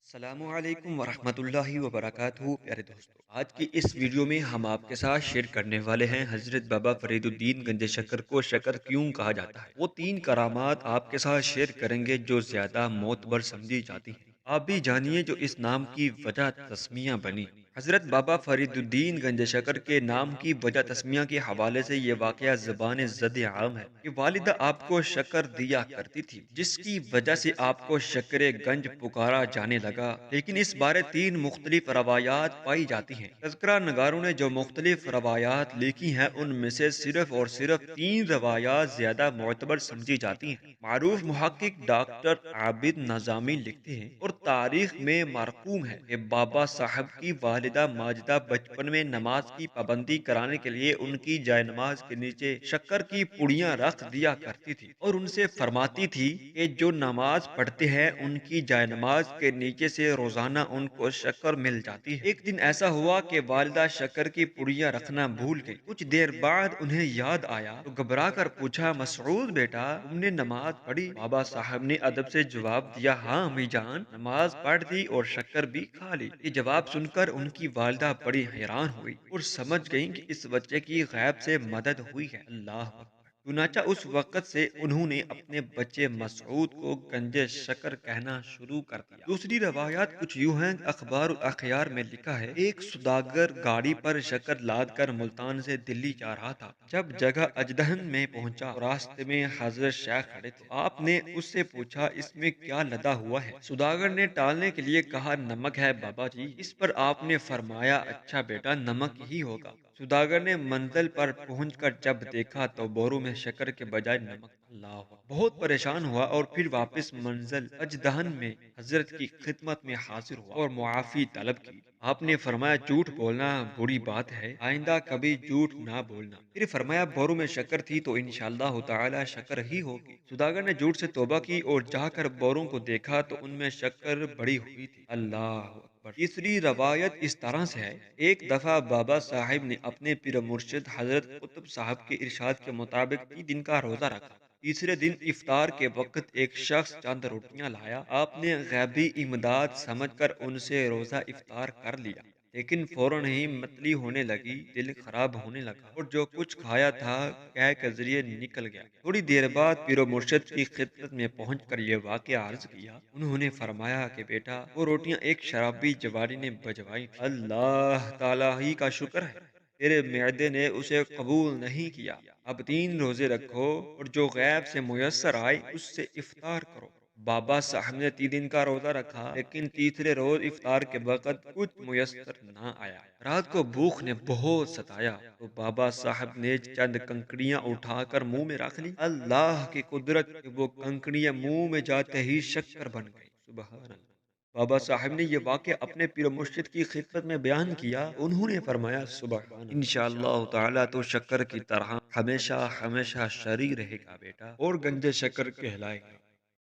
السلام علیکم ورحمۃ اللہ وبرکاتہ پیارے دوستو، آج کی اس ویڈیو میں ہم آپ کے ساتھ شیئر کرنے والے ہیں حضرت بابا فرید الدین گنج شکر کو شکر کیوں کہا جاتا ہے۔ وہ تین کرامات آپ کے ساتھ شیئر کریں گے جو زیادہ معتبر سمجھی جاتی ہیں۔ آپ بھی جانیے جو اس نام کی وجہ تسمیہ بنی۔ حضرت بابا فرید الدین گنج شکر کے نام کی وجہ تسمیہ کے حوالے سے یہ واقعہ زبان زد عام ہے کہ والدہ آپ کو شکر دیا کرتی تھی، جس کی وجہ سے آپ کو شکر گنج پکارا جانے لگا۔ لیکن اس بارے تین مختلف روایات پائی جاتی ہیں۔ تذکرہ نگاروں نے جو مختلف روایات لکھی ہیں ان میں سے صرف اور صرف تین روایات زیادہ معتبر سمجھی جاتی ہیں۔ معروف محقق ڈاکٹر عابد نظامی لکھتے ہیں اور تاریخ میں مرقوم ہے کہ بابا صاحب کی والدہ ماجدہ بچپن میں نماز کی پابندی کرانے کے لیے ان کی جائے نماز کے نیچے شکر کی پڑیاں رکھ دیا کرتی تھی اور ان سے فرماتی تھی کہ جو نماز پڑھتے ہیں ان کی جائے نماز کے نیچے سے روزانہ ان کو شکر مل جاتی ہے۔ ایک دن ایسا ہوا کہ والدہ شکر کی پڑیاں رکھنا بھول گئی۔ کچھ دیر بعد انہیں یاد آیا تو گھبرا کر پوچھا، مسعود بیٹا تم نے نماز پڑھی؟ بابا صاحب نے ادب سے جواب دیا، ہاں امی جان، نماز پڑھ دی اور شکر بھی کھا لی۔ یہ جواب سن کر ان کی والدہ بڑی حیران ہوئی اور سمجھ گئیں کہ اس بچے کی غیب سے مدد ہوئی ہے۔ اللہ اکبر۔ چنانچہ اس وقت سے انہوں نے اپنے بچے مسعود کو گنج شکر کہنا شروع کر دیا۔ دوسری روایات کچھ یوں ہیں۔ اخبار الاخیار میں لکھا ہے، ایک سوداگر گاڑی پر شکر لاد کر ملتان سے دلی جا رہا تھا۔ جب جگہ اجدہن میں پہنچا تو راستے میں حضرت شیخ کھڑے تھے۔ آپ نے اس سے پوچھا، اس میں کیا لدا ہوا ہے؟ سوداگر نے ٹالنے کے لیے کہا، نمک ہے بابا جی۔ اس پر آپ نے فرمایا، اچھا بیٹا نمک ہی ہوگا۔ سوداگر نے منزل پر پہنچ کر جب دیکھا تو بوروں میں شکر کے بجائے نمک۔ اللہ بہت پریشان ہوا اور پھر واپس منزل اجدہن میں حضرت کی خدمت میں حاضر ہوا اور معافی طلب کی۔ آپ نے فرمایا، جھوٹ بولنا بری بات ہے، آئندہ کبھی جھوٹ نہ بولنا۔ پھر فرمایا، بوروں میں شکر تھی تو انشاءاللہ تعالی شکر ہی ہوگی۔ سوداگر نے جھوٹ سے توبہ کی اور جا کر بوروں کو دیکھا تو ان میں شکر بڑی ہوئی تھی۔ اللہ اکبر۔ تیسری روایت اس طرح سے ہے، ایک دفعہ بابا صاحب نے اپنے پیر مرشد حضرت قطب صاحب کے ارشاد کے مطابق 3 دن کا روزہ رکھا۔ تیسرے دن افطار کے وقت ایک شخص چند روٹیاں لایا۔ آپ نے غیبی امداد سمجھ کر ان سے روزہ افطار کر لیا، لیکن فوراً ہی متلی ہونے لگی، دل خراب ہونے لگا اور جو کچھ کھایا تھا قے کے ذریعے نکل گیا۔ تھوڑی دیر بعد پیر و مرشد کی خدمت میں پہنچ کر یہ واقعہ عرض کیا۔ انہوں نے فرمایا کہ بیٹا وہ روٹیاں ایک شرابی جواری نے بجوائی تھی۔ اللہ تعالیٰ ہی کا شکر ہے تیرے معدے نے اسے قبول نہیں کیا۔ اب 3 روزے رکھو اور جو غیب سے میسر آئے اس سے افطار کرو۔ بابا صاحب نے 3 دن کا روزہ رکھا، لیکن تیسرے روز افطار کے وقت کچھ میسر نہ آیا۔ رات کو بھوک نے بہت ستایا تو بابا صاحب نے چند کنکڑیاں اٹھا کر منہ میں رکھ لی۔ اللہ کی قدرت کہ وہ کنکڑیاں منہ میں جاتے ہی شکر بن گئی۔ سبحان اللہ۔ بابا صاحب نے یہ واقعہ اپنے پیر و مرشد کی خدمت میں بیان کیا۔ انہوں نے فرمایا، سبحان اللہ، انشاءاللہ تعالی تو شکر کی طرح ہمیشہ ہمیشہ شری رہے گا بیٹا اور گنج شکر کہلائے گا۔